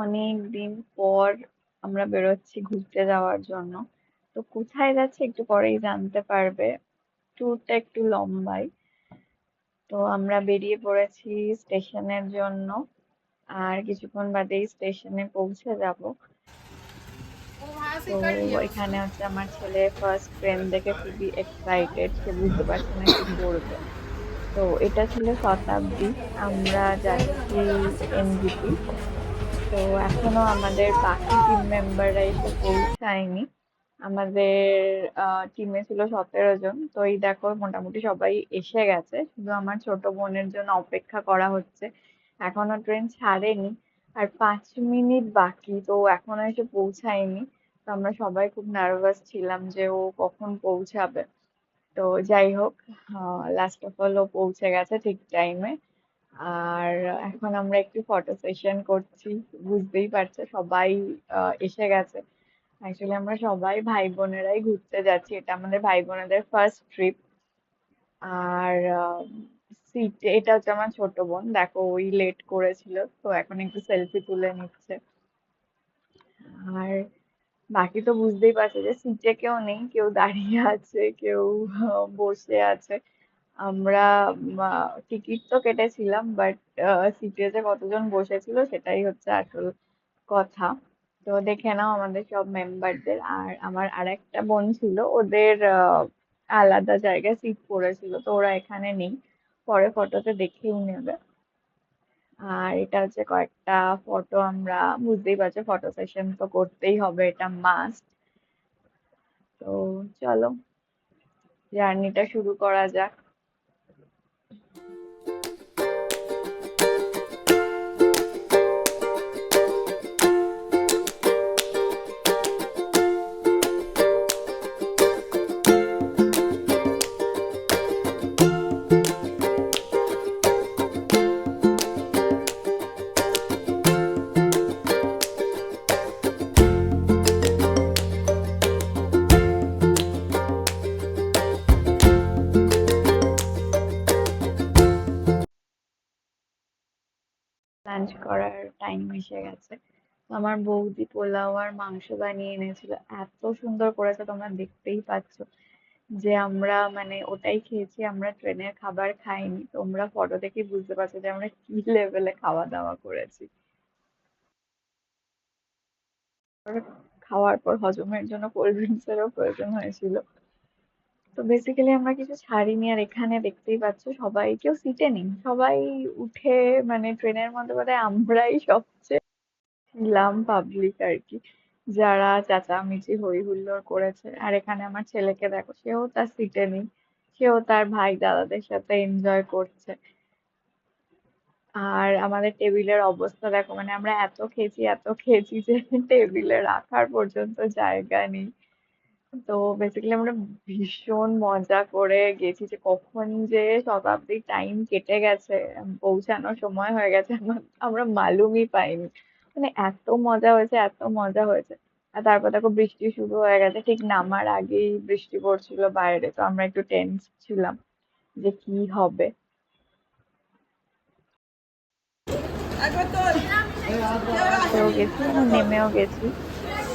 অনেক দিন পর আমরা বেরোচ্ছি ঘুরতে যাওয়ার জন্য। তো কোথায় যাচ্ছি একটু পরেই জানতে পারবে। ট্যুরটা একটু লম্বাই। তো আমরা বেরিয়ে পড়েছি স্টেশনের জন্য, আর কিছুক্ষণ বাদেই স্টেশনে পৌঁছে যাব। তো এখানে হচ্ছে আমার ছেলে ফার্স্ট ট্রেন দেখে খুবই এক্সাইটেড, সে বুঝতে পারছে না কি করবে। তো এটা ছিল শতাব্দী, আমরা যাচ্ছি এনজিপি। তো এখনো আমাদের বাকি টিম মেম্বাররা এসে পৌঁছায়নি। আমাদের টিমে ছিল 17 জন, তো এই দেখো মোটামুটি সবাই এসে গেছে, শুধু আমার ছোট বোনের জন্য অপেক্ষা করা হচ্ছে। এখনো ট্রেন ছাড়েনি, আর 5 মিনিট বাকি, তো এখনো এসে পৌঁছায়নি। তো আমরা সবাই খুব নার্ভাস ছিলাম যে ও কখন পৌঁছাবে। তো যাই হোক, লাস্ট অফ অল ও পৌঁছে গেছে ঠিক টাইমে। আর এখন আমরা একটু ফটো সেশন করছি। বুঝতেই পারছো সবাই এসে গেছে। অ্যাকচুয়ালি আমরা সবাই ভাই বোনেরাই ঘুরতে যাচ্ছি, এটা আমাদের ভাই বোনেদের ফার্স্ট ট্রিপ। আর সিটে এটা হচ্ছে আমার ছোট বোন, দেখো ওই লেট করেছিল, তো এখন একটু সেলফি তুলে নিচ্ছে। আর বাকি তো বুঝতেই পারছো যে সিটে কেউ নেই, কেউ দাঁড়িয়ে আছে, কেউ বসে আছে। আমরা টিকিট তো কেটেছিলাম, বাট সিটে যে কতজন বসেছিল সেটাই হচ্ছে আসল কথা। তো দেখে নাও আমাদের সব মেম্বারদের। আর আমার আরেকটা বোন ছিল, ওদের আলাদা জায়গায় সিট পড়েছিল, তো ওরা এখানে নেই, পরে ফটোতে দেখেই নেবে। আর এটা হচ্ছে কয়েকটা ফটো, আমরা বুঝতেই পারছো ফটো সেশন তো করতেই হবে, এটা মাস্ট। তো চলো জার্নিটা শুরু করা যাক। লাঞ্চ করার টাইম এসে গেছে। তো আমার বৌদি পোলাও আর মাংস বানিয়ে এনেছিল, এত সুন্দর করেছে, তোমরা দেখতেই পাচ্ছ যে আমরা মানে ওটাই খেয়েছি, আমরা ট্রেনের খাবার খাইনি। তোমরা ফটো দেখেই বুঝতে পারছো যে আমরা কি লেভেলে খাওয়া দাওয়া করেছি। আর খাওয়ার পর হজমের জন্য কোল্ড ড্রিঙ্কস এরও প্রয়োজন হয়েছিল। তো বেসিক্যালি আমরা কিছু ছাড়িনি। আর এখানে দেখতেই পাচ্ছ সবাই, কেউ সিটে নেই, সবাই উঠে, মানে ট্রেনের মধ্যে বোধহয় আমরাই সবচেয়ে ছিলাম পাবলিক আর কি, যারা চেঁচামেচি হই হুল্লোড় করেছে। আর এখানে আমার ছেলেকে দেখো, সেও তার সিটে নেই, সেও তার ভাই দাদাদের সাথে এনজয় করছে। আর আমাদের টেবিলের অবস্থা দেখো, মানে আমরা এত খেয়েছি যে টেবিলে রাখার পর্যন্ত জায়গা নেই। তো বেসিক্যালি আমরা ভীষণ মজা করে গেছি, যে কখন যে শতাব্দীর টাইম কেটে গেছে, পৌঁছানোর সময় হয়ে গেছে, আমরা মালুমই পাইনি। মানে এত মজা হয়েছে, এত মজা হয়েছে। আর তারপর দেখো বৃষ্টি শুরু হয়ে গেছে, ঠিক নামার আগেই বৃষ্টি পড়ছিল বাইরে, তো আমরা একটু টেন্স ছিলাম যে কি হবে। উঠেও গেছি, নেমেও গেছি।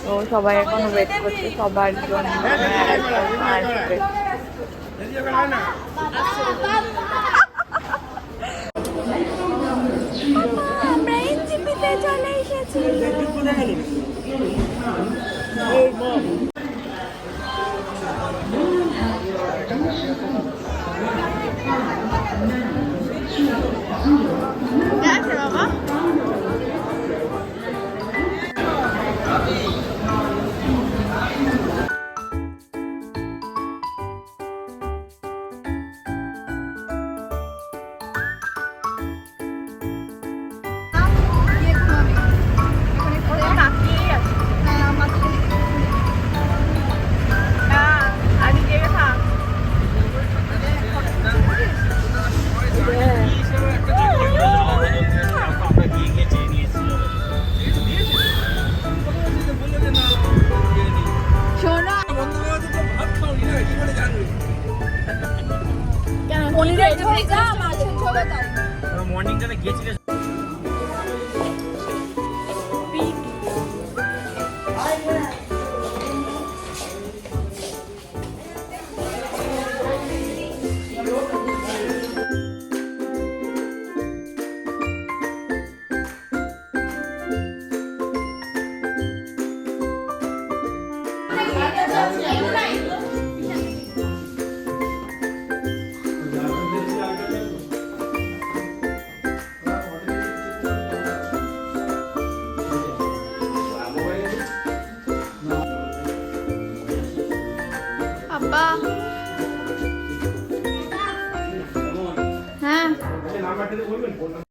তো সবাই এখন ওয়েট করছে সবার জন্য, মানে আর একজন আসবে। আমরা এনজিপিতে চলে এসেছি। বাহ। হ্যাঁ